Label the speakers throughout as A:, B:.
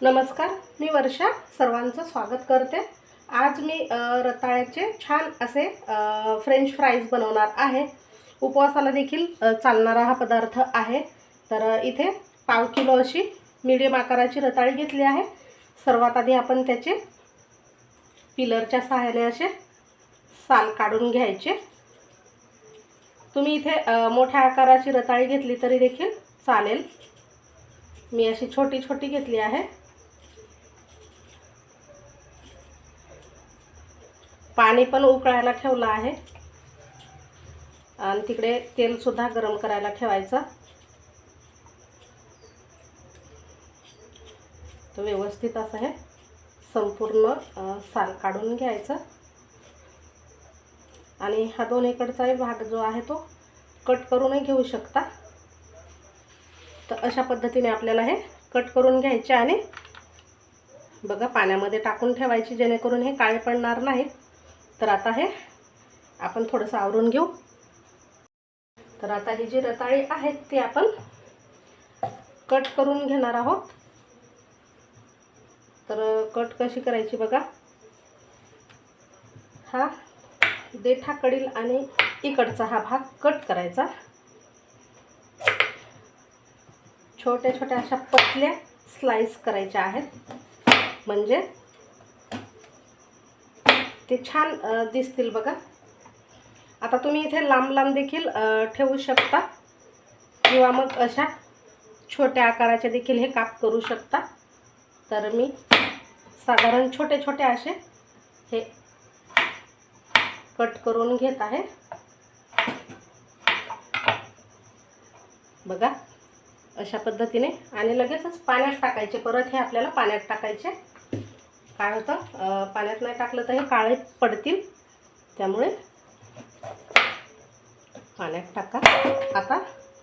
A: नमस्कार, मी वर्षा सर्वांचं स्वागत करते। आज मी रताळ्याचे छान असे फ्रेंच फ्राईज बनवणार आहे। उपवासाला देखील चालणारा हा पदार्थ आहे। तर इथे पाव किलो अशी मीडियम आकाराची रताळी घेतली आहे। सर्वात आधी आपण त्याचे पिलरच्या सहाय्याने असे साल काढून घ्यायचे। तुम्ही इथे मोठ्या आकाराची रताळी घेतली तरी देखील चालेल। मी अशी छोटी छोटी घेतली आहे। पाणी पण उकळायला ठेवलं आहे आणि तिकडे तेल सुद्धा गरम करायला ठेवायचं। तर व्यवस्थित असं हे संपूर्ण साल काढून घ्यायचं आणि हा दोन्हीकडचा भाग जो आहे तो कट करूनही घेऊ शकता। तर अशा पद्धतीने आपल्याला हे कट करून घ्यायचे आणि बघा पाण्यामध्ये टाकून ठेवायची, जेणेकरून हे काळे पडणार नाहीत। तर आता हे आपण थोडंसं आवरून घेऊ। तर आता ही जी रताळी आहेत ती आपण कट करून घेणार आहोत। तर कट कशी करायची बघा, हा देठाकडील आणि इकडचा हा भाग कट करायचा। छोट्या छोट्या अशा पतल्या स्लाइस करायच्या आहेत, म्हणजे ते छान दिसतील बघा। आता तुम्ही इथे लांब लांब देखील ठेवू शकता किंवा मग अशा छोट्या आकाराचे देखील हे काप करू शकता। तर मी साधारण छोटे छोटे असे हे कट करून घेत आहे बघा, अशा पद्धतीने। आणि लगेचच पाण्यात टाकायचे, परत हे आपल्याला पाण्यात टाकायचे। काय होतं, पाण्यात नाही टाकलं तर हे काळे पडतील, त्यामुळे पाण्यात टाका। आता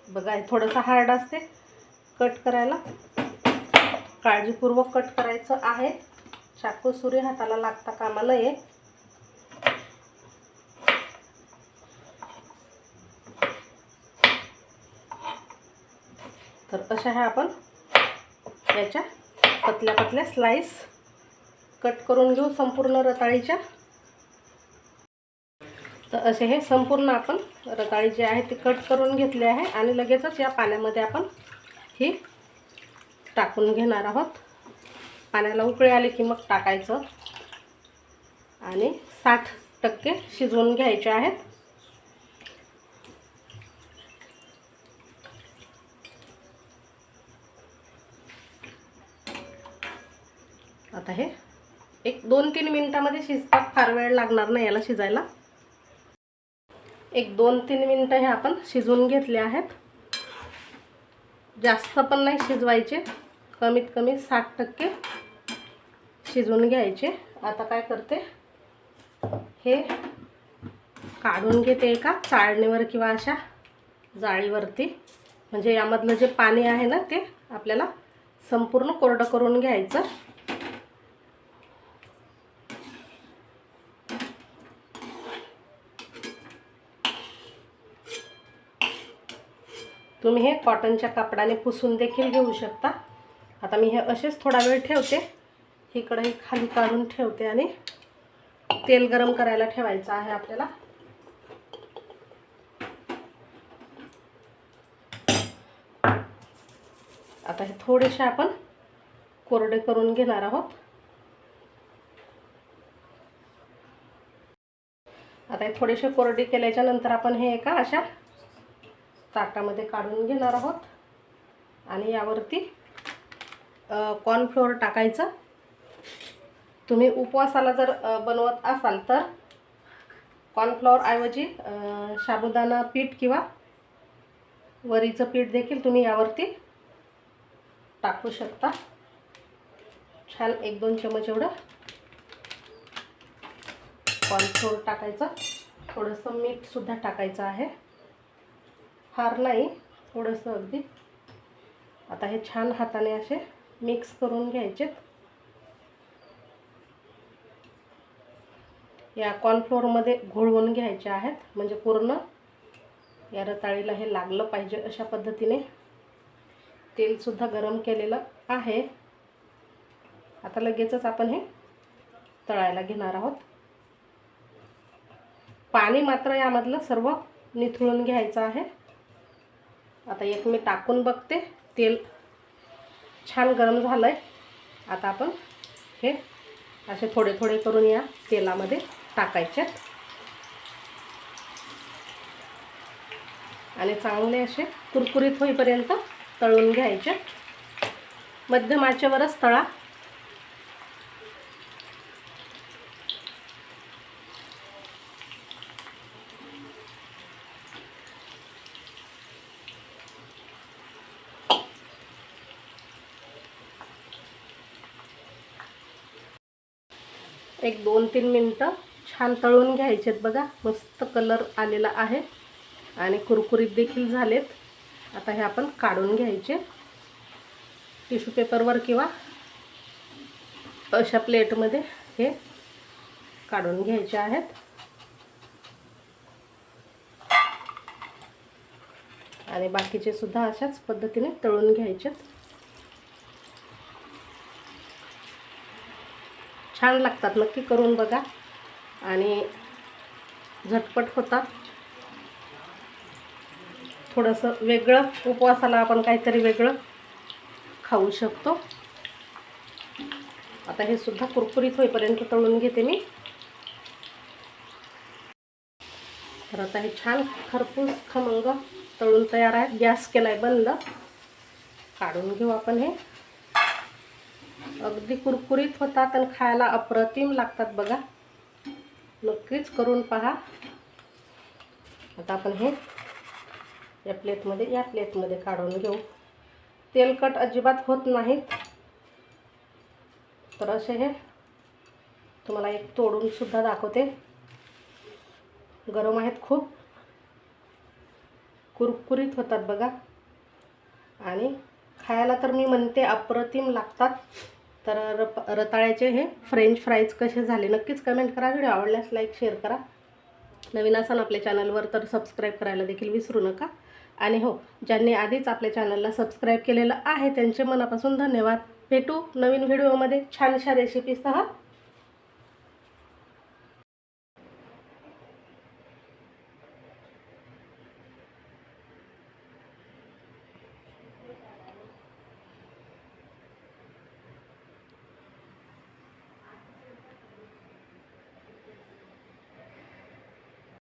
A: बघा हे थोडंसं हार्ड असते कट करायला, काळजीपूर्वक कट करायचं आहे। चाकू सुरी हाताला लागता कामा नये। तर अशा ह्या आपण याच्या पतल्या पतल्या स्लाइस कट करून घेऊ संपूर्ण रताळीच्या। तर असे हे संपूर्ण आपण रताळी जे आहे ते कट करून घेतले आहे आणि लगेचच या पाण्यामध्ये आपण ही टाकून घेणार आहोत। पाण्याला उकळी आली की मग टाकायचं आणि 60% शिजवून घ्यायचे आहेत। आता हे एक 2-3 मिनिटांमध्ये शिजतात, फार वेळ लागणार नाही याला शिजायला। एक 2-3 मिनिटं हे आपण शिजवून घेतले आहेत। जास्त पण नाही शिजवायचे, कमीत कमी 60% शिजवून घ्यायचे। आता काय करते, हे काढून घेते एका चाळणीवर किंवा अशा जाळीवरती, म्हणजे यामधलं जे पाणी आहे ना ते आपल्याला संपूर्ण कोरडं करून घ्यायचं। तुम्ही हे कॉटनच्या कपड्याने पुसून देखील घेऊ शकता। आता मी हे असेच थोडा वेळ ठेवते, ही कढई खाली काढून ठेवते आणि तेल गरम करायला ठेवायचं आहे आपल्याला। आता हे थोडेसे आपण कोरडे करून घेणार आहोत। आता हे थोडेसे कोरडे केल्याच्या नंतर आपण हे एका अशा ताटामध्ये काढून घेणार आहोत आणि यावरती कॉर्नफ्लोअर टाकायचं। तुम्ही उपवासाला जर बनवत असाल तर कॉर्नफ्लोअर ऐवजी साबुदाणा पीठ किंवा वरीचं पीठ देखील तुम्ही यावरती टाकू शकता। छान 1-2 चमच एवढं कॉर्नफ्लोअर टाकायचं। थोडंसं मीठ सुद्धा टाकायचं आहे, फार नाही, थोडंसं अगदी। आता हे छान हाताने असे मिक्स करून घ्यायचे। या कॉर्नफ्लोअरमध्ये घोळवून घ्यायचे आहेत, म्हणजे पूर्ण या रताळीला हे लागलं पाहिजे। अशा पद्धतीने तेल सुद्धा गरम केलेलं आहे। आता लगेचच आपण हे तळायला घेणार आहोत. पाणी मात्र यामधलं सर्व निथळून घ्यायचं आहे. आता एक मी टाकून बघते. तेल छान गरम झालंय. आता आपण हे असे थोडे थोडे करून या तेलामध्ये टाकायचे आणि चांगले असे कुरकुरीत होईपर्यंत तळून घ्यायचे. मध्यम आचेवरच तळा. एक 2-3 मिनटं छान तळून घ्यायचेत. बघा मस्त कलर आलेला आहे आणि कुरकुरीत देखील झालेत. आता हे आपण काढून घ्यायचे टिश्यू पेपरवर किंवा अशा प्लेटमध्ये हे काढून घ्यायचे आहेत. आणि बाकीचे सुद्धा अशाच पद्धतीने तळून घ्यायचे. छान लागतात, नक्की करून बघा आणि झटपट होतात. थोडंसं वेगळं, उपवासाला आपण काहीतरी वेगळं खाऊ शकतो. आता हे सुद्धा कुरकुरीत होईपर्यंत तळून घेते मी. तर आता हे छान खरपूस खमंग तळून तयार आहे. गॅस केलाय बंद. काढून घेऊ आपण हे. अगदी कुरकुरीत होतात आणि खायला अप्रतिम लागतात बघा. नक्कीच करून पहा. आता आपण हे या प्लेटमध्ये काढून घेऊ. तेलकट अजिबात होत नाहीत. तर असे हे तुम्हाला एक तोडून सुद्धा दाखवते. गरम आहेत, खूप कुरकुरीत होतात बघा आणि खायला तर मी म्हणते अप्रतिम लागतात. तर रताळ्याचे हे फ्रेंच फ्राईज कसे झाले नक्कीच कमेंट करा. व्हिडिओ आवडल्यास लाईक शेअर करा. नवीन असाल आपल्या चॅनलवर तर सबस्क्राईब करायला देखील विसरू नका. आणि हो, ज्यांनी आधीच आपल्या चॅनलला सबस्क्राईब केलेलं आहे त्यांचे मनापासून धन्यवाद. भेटू नवीन व्हिडिओमध्ये छानशा रेसिपीसह.